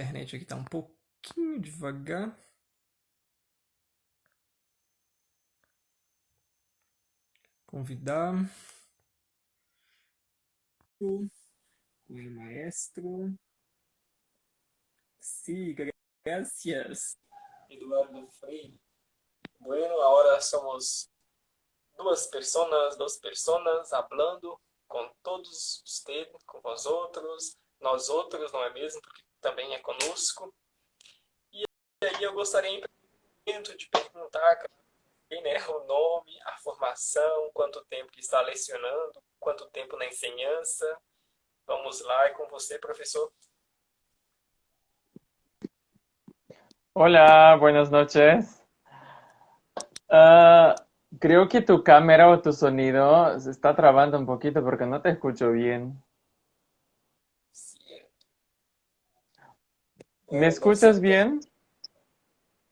Internet aqui tá um pouquinho devagar. Convidar o maestro. Sí, gracias. Eduardo Freire. Bueno, ahora somos duas personas hablando com todos ustedes, com vosotros, nós outros, não é mesmo? Porque também é conosco. E aí eu gostaria de perguntar né, o nome, a formação, quanto tempo que está lecionando, quanto tempo na ensinança. Vamos lá, é com você, professor. Hola, buenas noches. Ah, Creo que tu cámara o tu sonido se está trabando un poquito porque no te escucho bien. Sim, ¿Me deve ser escuchas internet. bien?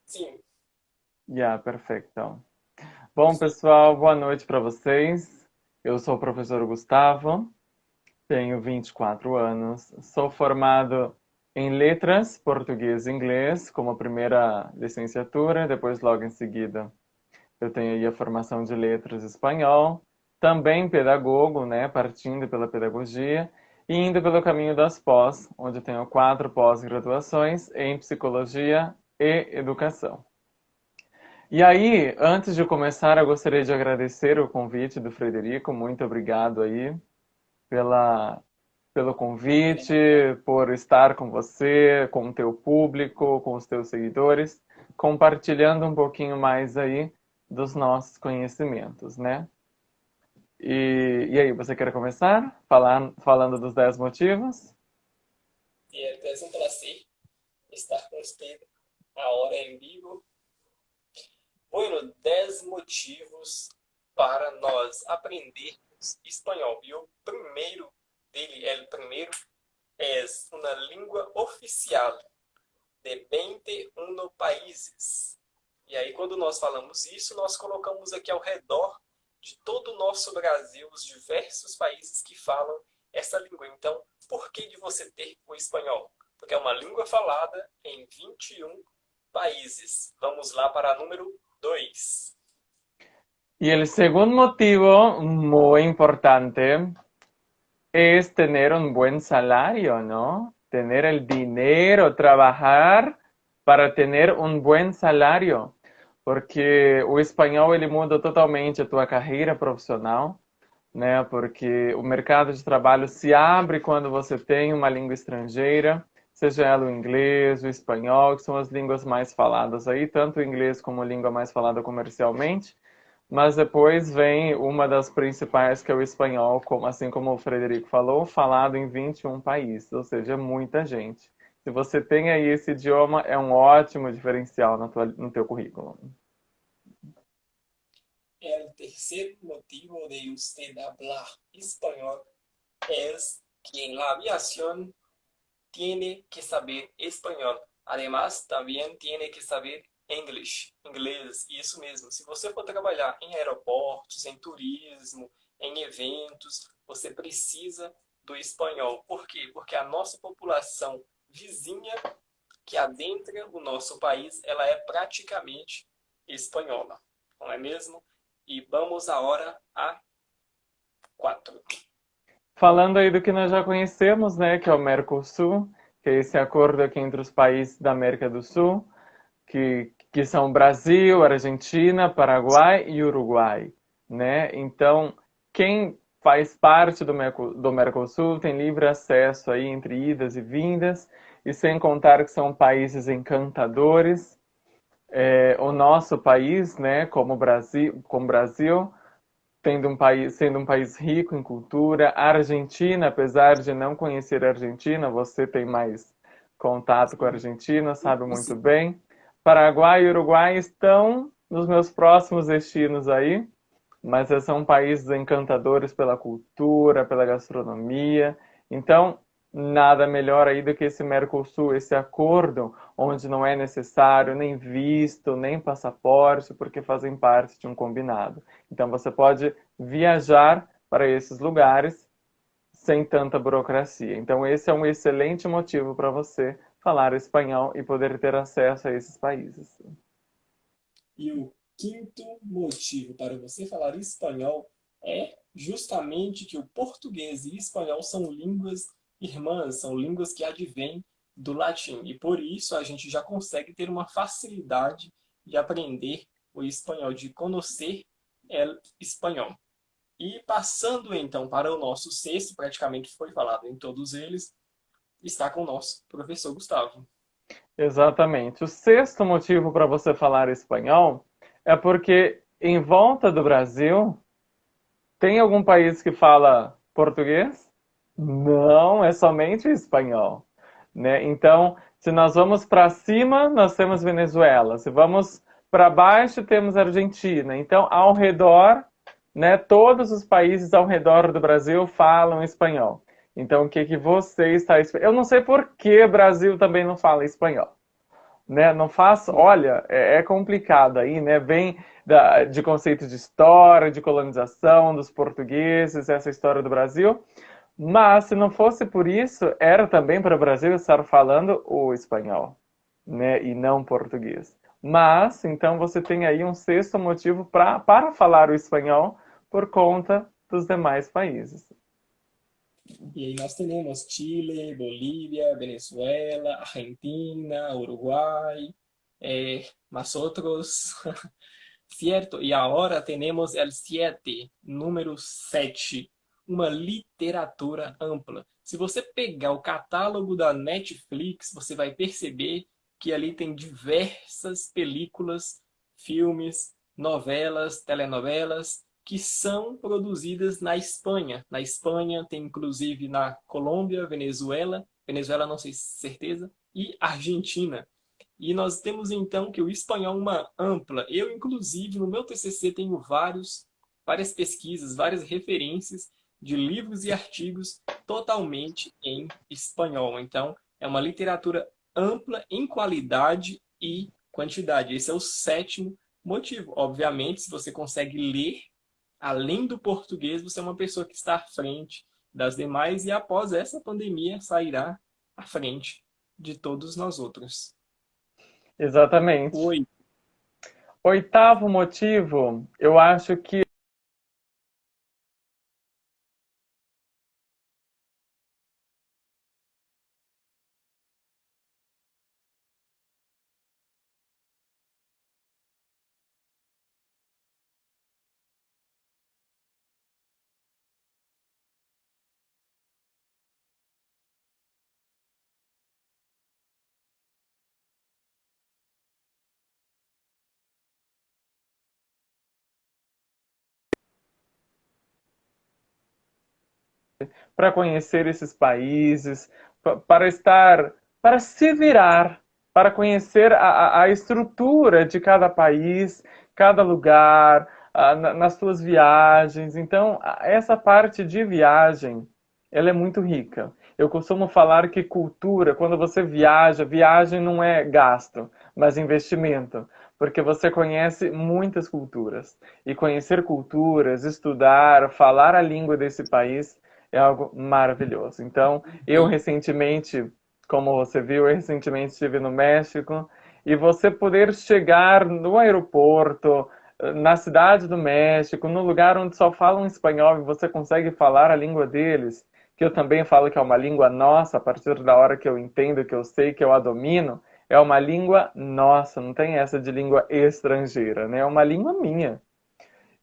Sim, Já, perfeito. Bom, pessoal, boa noite para vocês. Eu sou o professor Gustavo, tenho 24 anos, sou formado em letras, português e inglês, como primeira licenciatura, depois logo em seguida eu tenho aí a formação de letras espanhol, também pedagogo, né, partindo pela pedagogia, e indo pelo caminho das pós, onde tenho 4 pós-graduações em psicologia e educação. E aí, antes de começar, eu gostaria de agradecer o convite do Frederico. Muito obrigado aí pela, pelo convite, por estar com você, com o teu público, com os teus seguidores, compartilhando um pouquinho mais aí dos nossos conhecimentos, né? E aí, você quer começar falando dos 10 motivos? é um prazer estar com você agora em vivo. Bueno, 10 motivos para nós aprendermos espanhol. E o primeiro o primeiro, é uma língua oficial de 21 países. E aí, quando nós falamos isso, nós colocamos aqui ao redor de todo o nosso Brasil os diversos países que falam essa língua. Então, por que de você ter o espanhol? Porque é uma língua falada em 21 países. Vamos lá para número 2. Y el segundo motivo muy importante es tener un buen salario, ¿no? Tener el dinero, trabajar para tener un buen salario. Porque o espanhol ele muda totalmente a tua carreira profissional, né? Porque o mercado de trabalho se abre quando você tem uma língua estrangeira, seja ela o inglês, o espanhol, que são as línguas mais faladas aí, tanto o inglês como a língua mais falada comercialmente. Mas depois vem uma das principais, que é o espanhol, assim como o Frederico falou, falado em 21 países, ou seja, muita gente. Se você tem aí esse idioma, é um ótimo diferencial no teu currículo. O terceiro motivo de usted hablar espanhol é que en la aviación tiene que saber espanhol. Además, também tiene que saber inglês. Isso mesmo. Se você for trabalhar em aeroportos, em turismo, em eventos, você precisa do espanhol. Por quê? Porque a nossa população vizinha que adentra o nosso país, ela é praticamente espanhola. Não é mesmo? E vamos agora a 4. Falando aí do que nós já conhecemos, né, que é o Mercosul, que é esse acordo aqui entre os países da América do Sul, que são Brasil, Argentina, Paraguai e Uruguai, né? Então, quem faz parte do Mercosul tem livre acesso aí entre idas e vindas, e sem contar que são países encantadores. O nosso país, né, como Brasil, sendo um país rico em cultura. A Argentina, apesar de não conhecer a Argentina, você tem mais contato com a Argentina, sabe muito bem. Paraguai e Uruguai estão nos meus próximos destinos aí, mas são países encantadores pela cultura, pela gastronomia. Então, nada melhor aí do que esse Mercosul, esse acordo onde não é necessário nem visto, nem passaporte, porque fazem parte de um combinado. Então, você pode viajar para esses lugares sem tanta burocracia. Então, esse é um excelente motivo para você falar espanhol e poder ter acesso a esses países. E o quinto motivo para você falar espanhol é justamente que o português e espanhol são línguas irmãs, são línguas que advêm do latim. E por isso a gente já consegue ter uma facilidade de aprender o espanhol, de conhecer o espanhol. E passando então para o nosso sexto, praticamente foi falado em todos eles, está com o nosso professor Gustavo. Exatamente. O sexto motivo para você falar espanhol é porque em volta do Brasil tem algum país que fala português? Não, é somente espanhol, né? Então, se nós vamos para cima, nós temos Venezuela. Se vamos para baixo, temos Argentina. Então, ao redor, né, todos os países ao redor do Brasil falam espanhol. Então, o que que você está esperando? Eu não sei por que o Brasil também não fala espanhol, né? Não faz, olha, é complicado aí, né? Vem de conceitos de história, de colonização dos portugueses, essa história do Brasil. Mas se não fosse por isso, era também para o Brasil estar falando o espanhol, né? E não português. Mas então você tem aí um sexto motivo para falar o espanhol por conta dos demais países. E aí nós temos Chile, Bolívia, Venezuela, Argentina, Uruguai, más otros, ¿cierto? Y ahora tenemos el 7, número 7, uma literatura ampla. Se você pegar o catálogo da Netflix, você vai perceber que ali tem diversas películas, filmes, novelas, telenovelas, que são produzidas na Espanha. Na Espanha tem inclusive na Colômbia, Venezuela não sei se certeza, e Argentina. E nós temos então que o espanhol é uma ampla. Eu, inclusive, no meu TCC tenho várias pesquisas, várias referências de livros e artigos totalmente em espanhol. Então, é uma literatura ampla em qualidade e quantidade. Esse é o sétimo motivo. Obviamente, se você consegue ler além do português, você é uma pessoa que está à frente das demais e após essa pandemia sairá à frente de todos nós outros. Exatamente. Oi. Oitavo motivo, eu acho que para conhecer esses países, para estar, para se virar, para conhecer a estrutura de cada país, cada lugar, nas suas viagens. Então, essa parte de viagem, ela é muito rica. Eu costumo falar que cultura, quando você viaja, viagem não é gasto, mas investimento, porque você conhece muitas culturas. E conhecer culturas, estudar, falar a língua desse país é algo maravilhoso. Então, eu recentemente, como você viu, eu recentemente estive no México e você poder chegar no aeroporto, na cidade do México, no lugar onde só falam espanhol e você consegue falar a língua deles, que eu também falo que é uma língua nossa, a partir da hora que eu entendo, que eu sei, que eu a domino, é uma língua nossa, não tem essa de língua estrangeira, né? É uma língua minha.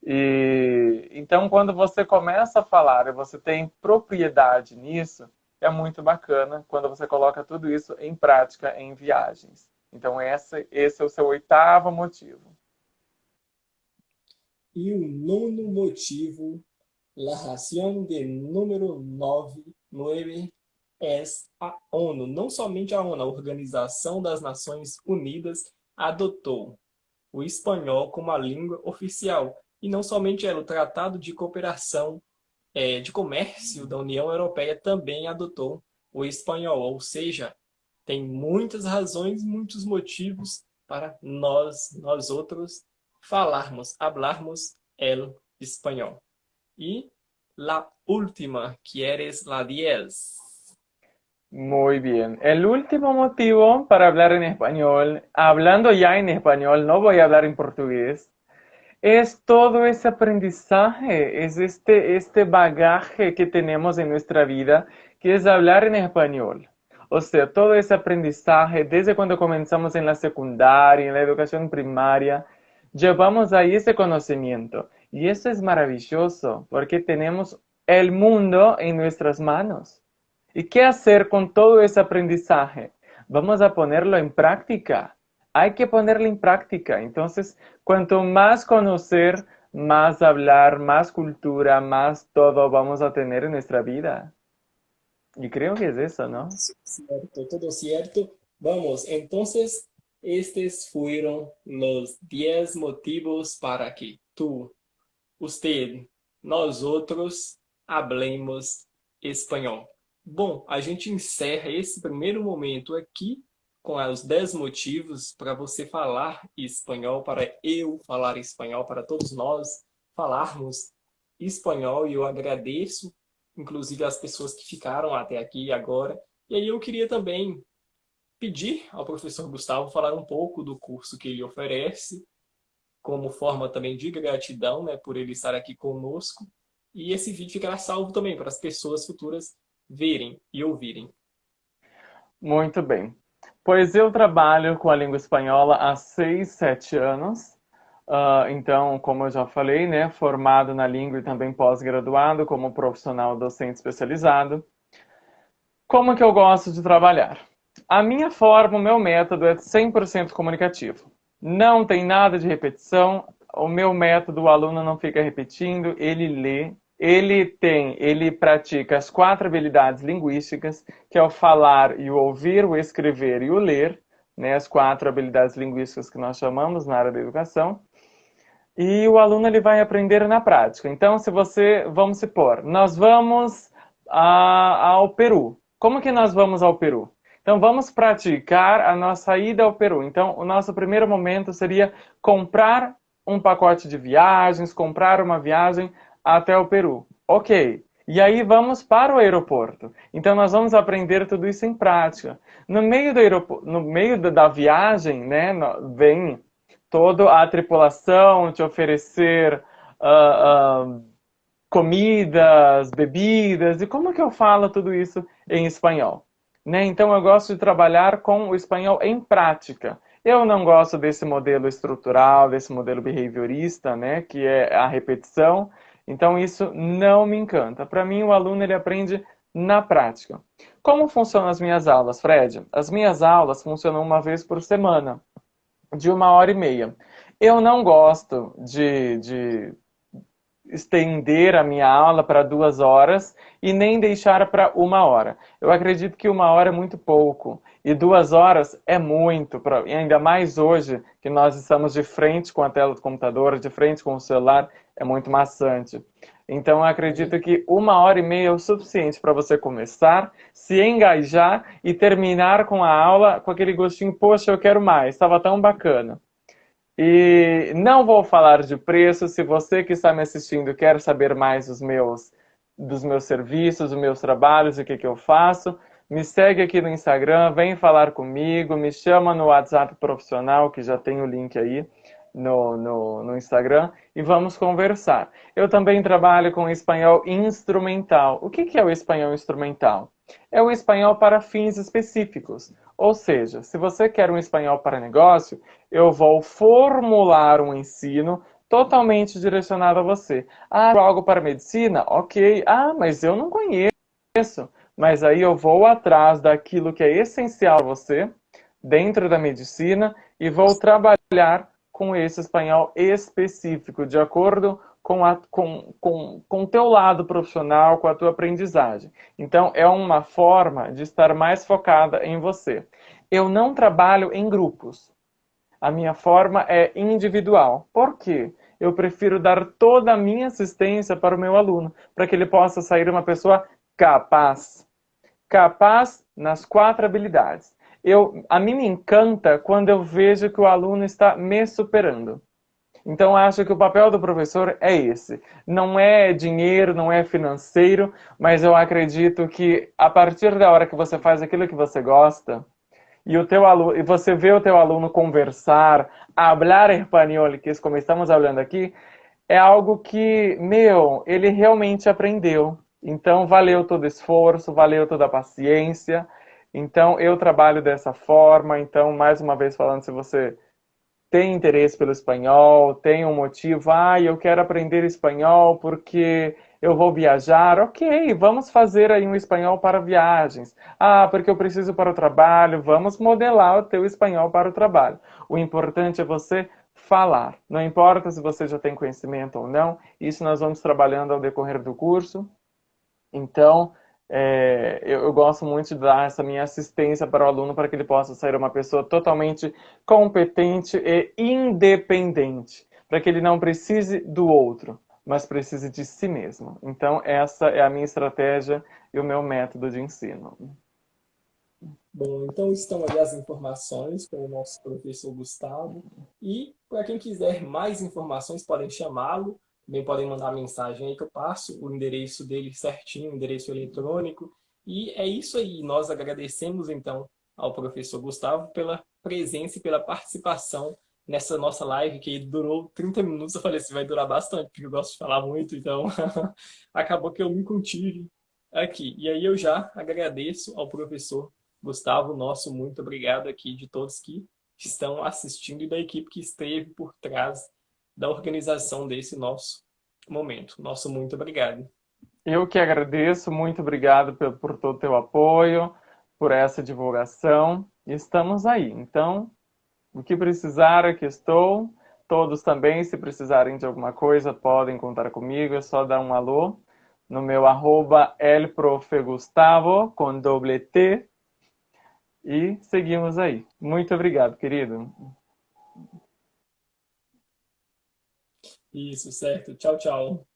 E então, quando você começa a falar e você tem propriedade nisso, é muito bacana quando você coloca tudo isso em prática em viagens. Então, esse é o seu oitavo motivo. E o nono motivo, la razón de número 9 é a ONU. Não somente a ONU, a Organização das Nações Unidas adotou o espanhol como a língua oficial. E não somente ela, o Tratado de Cooperação de Comércio da União Europeia também adotou o espanhol. Ou seja, tem muitas razões, muitos motivos para nós outros, hablarmos el espanhol. E la última, que eres la 10. Muy bien. El último motivo para hablar en español, hablando ya en español, no voy a hablar en portugués, es todo ese aprendizaje, es este bagaje que tenemos en nuestra vida, que es hablar en español. O sea, todo ese aprendizaje, desde cuando comenzamos en la secundaria, en la educación primaria, llevamos ahí ese conocimiento. Y eso es maravilloso, porque tenemos el mundo en nuestras manos. ¿Y qué hacer con todo ese aprendizaje? Vamos a ponerlo en práctica. Hay que ponerlo en práctica. Entonces, cuanto más conocer, más hablar, más cultura, más todo vamos a tener en nuestra vida. Y creo que es eso, ¿no? Cierto, todo cierto. Vamos, entonces, estos fueron los 10 motivos para que tú, usted, nós outros, hablemos espanhol. Bom, a gente encerra esse primeiro momento aqui com os 10 motivos para você falar espanhol, para eu falar espanhol, para todos nós falarmos espanhol. E eu agradeço, inclusive, as pessoas que ficaram até aqui agora. E aí eu queria também pedir ao professor Gustavo falar um pouco do curso que ele oferece, como forma também de gratidão, né, por ele estar aqui conosco. E esse vídeo ficará salvo também para as pessoas futuras verem e ouvirem. Muito bem. Pois eu trabalho com a língua espanhola há 6, 7 anos. Então, como eu já falei, né, formado na língua e também pós-graduado como profissional docente especializado. Como que eu gosto de trabalhar? A minha forma, o meu método é 100% comunicativo. Não tem nada de repetição. O meu método, o aluno não fica repetindo, ele lê. Ele pratica as 4 habilidades linguísticas, que é o falar e o ouvir, o escrever e o ler, né? As 4 habilidades linguísticas que nós chamamos na área da educação. E o aluno ele vai aprender na prática. Então, se você, vamos supor, nós vamos ao Peru. Como que nós vamos ao Peru? Então, vamos praticar a nossa ida ao Peru. Então, o nosso primeiro momento seria comprar um pacote de viagens, comprar uma viagem até o Peru. Ok. E aí vamos para o aeroporto. Então, nós vamos aprender tudo isso em prática. No meio da viagem, né, vem toda a tripulação te oferecer comidas, bebidas, e como que eu falo tudo isso em espanhol? Né? Então eu gosto de trabalhar com o espanhol em prática. Eu não gosto desse modelo estrutural, desse modelo behaviorista, né, que é a repetição. Então isso não me encanta. Para mim o aluno ele aprende na prática. Como funcionam as minhas aulas, Fred? As minhas aulas funcionam uma vez por semana, de 1h30. Eu não gosto de estender a minha aula para 2 horas e nem deixar para 1 hora. Eu acredito que 1 hora é muito pouco e 2 horas é muito, ainda mais hoje que nós estamos de frente com a tela do computador, de frente com o celular, é muito maçante. Então eu acredito que 1h30 é o suficiente para você começar, se engajar e terminar com a aula com aquele gostinho, poxa, eu quero mais, estava tão bacana. E não vou falar de preço. Se você que está me assistindo quer saber mais dos meus serviços, dos meus trabalhos, o que eu faço, me segue aqui no Instagram, vem falar comigo, me chama no WhatsApp profissional, que já tem o link aí no Instagram, e vamos conversar. Eu também trabalho com espanhol instrumental. O que é o espanhol instrumental? É o espanhol para fins específicos. Ou seja, se você quer um espanhol para negócio, eu vou formular um ensino totalmente direcionado a você. Ah, algo para medicina? Ok. Ah, mas eu não conheço. Mas aí eu vou atrás daquilo que é essencial a você, dentro da medicina, e vou trabalhar com esse espanhol específico, de acordo com o teu lado profissional, com a tua aprendizagem. Então, é uma forma de estar mais focada em você. Eu não trabalho em grupos. A minha forma é individual. Por quê? Eu prefiro dar toda a minha assistência para o meu aluno, para que ele possa sair uma pessoa capaz. Capaz nas 4 habilidades. A mim me encanta quando eu vejo que o aluno está me superando. Então, acho que o papel do professor é esse. Não é dinheiro, não é financeiro, mas eu acredito que a partir da hora que você faz aquilo que você gosta, e o teu aluno, e você vê o teu aluno conversar, hablar espanhol, que é como estamos falando aqui, é algo que, meu, ele realmente aprendeu. Então, valeu todo o esforço, valeu toda a paciência. Então, eu trabalho dessa forma. Então, mais uma vez falando, se você tem interesse pelo espanhol, tem um motivo, eu quero aprender espanhol porque eu vou viajar. Ok, vamos fazer aí um espanhol para viagens. Porque eu preciso para o trabalho, vamos modelar o teu espanhol para o trabalho. O importante é você falar. Não importa se você já tem conhecimento ou não, isso nós vamos trabalhando ao decorrer do curso. Então, eu gosto muito de dar essa minha assistência para o aluno para que ele possa ser uma pessoa totalmente competente e independente, para que ele não precise do outro, mas precise de si mesmo. Então, essa é a minha estratégia e o meu método de ensino. Bom, então estão aí as informações com o nosso professor Gustavo. E para quem quiser mais informações, podem chamá-lo. Também podem mandar mensagem aí que eu passo o endereço dele certinho, o endereço eletrônico. E é isso aí. Nós agradecemos então ao professor Gustavo pela presença e pela participação nessa nossa live, que durou 30 minutos. Eu falei assim, vai durar bastante, porque eu gosto de falar muito, então acabou que eu me contive aqui. E aí eu já agradeço ao professor Gustavo, nosso muito obrigado aqui de todos que estão assistindo e da equipe que esteve por trás da organização desse nosso momento. Nosso muito obrigado. Eu que agradeço, muito obrigado por todo o teu apoio, por essa divulgação. Estamos aí. Então, o que precisar, aqui estou. Todos também, se precisarem de alguma coisa, podem contar comigo. É só dar um alô no meu @elprofegustavo, com doble T. E seguimos aí. Muito obrigado, querido. Isso, certo. Tchau, tchau.